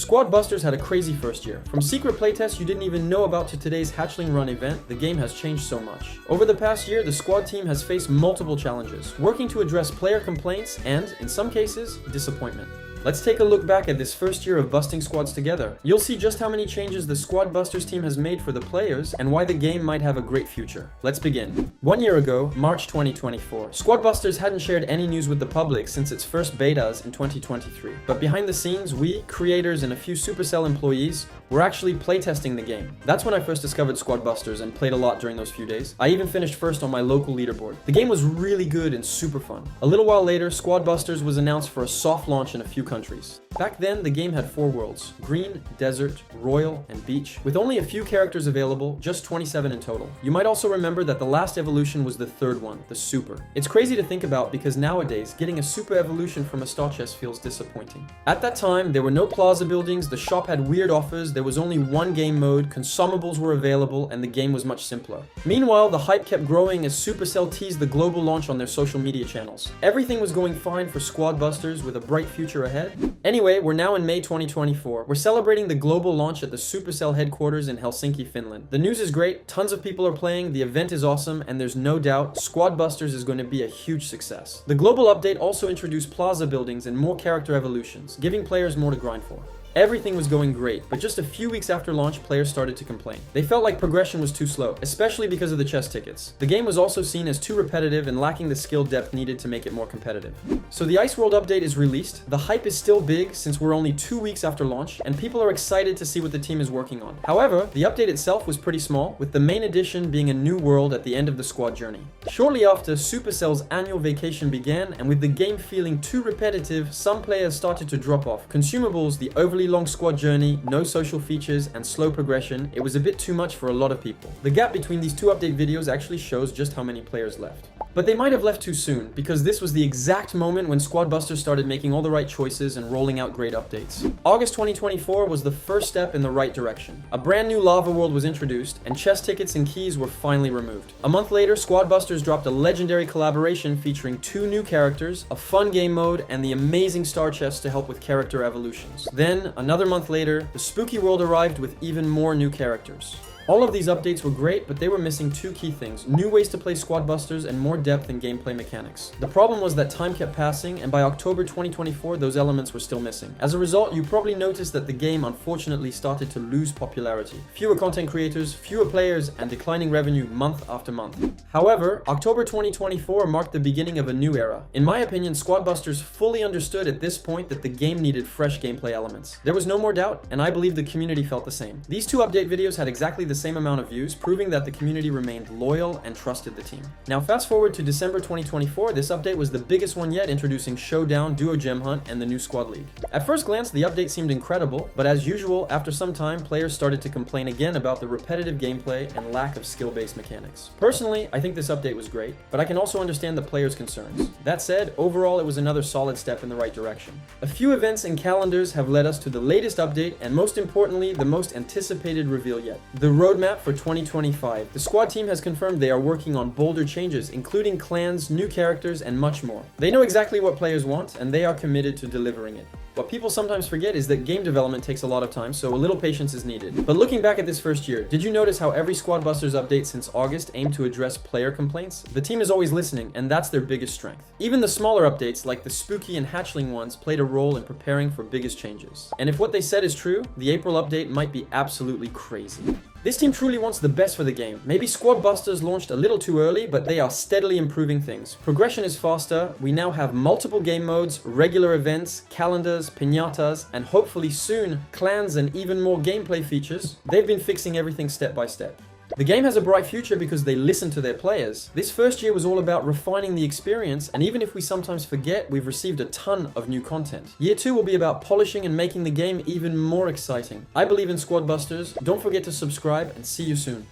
Squadbusters had a crazy first year. From secret playtests you didn't even know about to today's Hatchling Run event, the game has changed so much. Over the past year, the squad team has faced multiple challenges, working to address player complaints and, in some cases, disappointment. Let's take a look back at this first year of busting squads together. You'll see just how many changes the Squadbusters team has made for the players and why the game might have a great future. Let's begin. 1 year ago, March 2024, Squadbusters hadn't shared any news with the public since its first betas in 2023. But behind the scenes, we, creators, and a few Supercell employees were actually playtesting the game. That's when I first discovered Squadbusters and played a lot during those few days. I even finished first on my local leaderboard. The game was really good and super fun. A little while later, Squadbusters was announced for a soft launch in a few countries. Back then, the game had 4 worlds: Green, Desert, Royal, and Beach, with only a few characters available, just 27 in total. You might also remember that the last evolution was the 3rd one, the Super. It's crazy to think about because nowadays, getting a Super evolution from a star chest feels disappointing. At that time, there were no plaza buildings, the shop had weird offers, there was only one game mode, consumables were available, and the game was much simpler. Meanwhile, the hype kept growing as Supercell teased the global launch on their social media channels. Everything was going fine for Squadbusters with a bright future ahead. Anyway, we're now in May 2024. We're celebrating the global launch at the Supercell headquarters in Helsinki, Finland. The news is great, tons of people are playing, the event is awesome, and there's no doubt Squadbusters is going to be a huge success. The global update also introduced plaza buildings and more character evolutions, giving players more to grind for. Everything was going great, but just a few weeks after launch, players started to complain. They felt like progression was too slow, especially because of the chest tickets. The game was also seen as too repetitive and lacking the skill depth needed to make it more competitive. So the Ice World update is released. The hype is still big since we're only 2 weeks after launch, and people are excited to see what the team is working on. However, the update itself was pretty small, with the main addition being a new world at the end of the squad journey. Shortly after, Supercell's annual vacation began, and with the game feeling too repetitive, some players started to drop off. Consumables, the overly long squad journey, no social features, and slow progression, it was a bit too much for a lot of people. The gap between these 2 update videos actually shows just how many players left. But they might have left too soon, because this was the exact moment when Squadbusters started making all the right choices and rolling out great updates. August 2024 was the first step in the right direction. A brand new lava world was introduced, and chest tickets and keys were finally removed. A month later, Squadbusters dropped a legendary collaboration featuring 2 new characters, a fun game mode, and the amazing star chest to help with character evolutions. Then, another month later, the spooky world arrived with even more new characters. All of these updates were great, but they were missing 2 key things: new ways to play Squadbusters and more depth in gameplay mechanics. The problem was that time kept passing, and by October 2024, those elements were still missing. As a result, you probably noticed that the game unfortunately started to lose popularity. Fewer content creators, fewer players, and declining revenue month after month. However, October 2024 marked the beginning of a new era. In my opinion, Squadbusters fully understood at this point that the game needed fresh gameplay elements. There was no more doubt, and I believe the community felt the same. These 2 update videos had exactly the same amount of views, proving that the community remained loyal and trusted the team. Now fast forward to December 2024, this update was the biggest one yet, introducing Showdown, Duo Gem Hunt, and the new Squad League. At first glance, the update seemed incredible, but as usual, after some time, players started to complain again about the repetitive gameplay and lack of skill-based mechanics. Personally, I think this update was great, but I can also understand the players' concerns. That said, overall it was another solid step in the right direction. A few events and calendars have led us to the latest update, and most importantly, the most anticipated reveal yet: the roadmap for 2025. The squad team has confirmed they are working on bolder changes, including clans, new characters, and much more. They know exactly what players want, and they are committed to delivering it. What people sometimes forget is that game development takes a lot of time, so a little patience is needed. But looking back at this first year, did you notice how every Squadbusters update since August aimed to address player complaints? The team is always listening, and that's their biggest strength. Even the smaller updates, like the spooky and hatchling ones, played a role in preparing for biggest changes. And if what they said is true, the April update might be absolutely crazy. This team truly wants the best for the game. Maybe Squadbusters launched a little too early, but they are steadily improving things. Progression is faster, we now have multiple game modes, regular events, calendars, piñatas, and hopefully soon, clans and even more gameplay features. They've been fixing everything step by step. The game has a bright future because they listen to their players. This first year was all about refining the experience, and even if we sometimes forget, we've received a ton of new content. Year 2 will be about polishing and making the game even more exciting. I believe in Squadbusters. Don't forget to subscribe, and see you soon.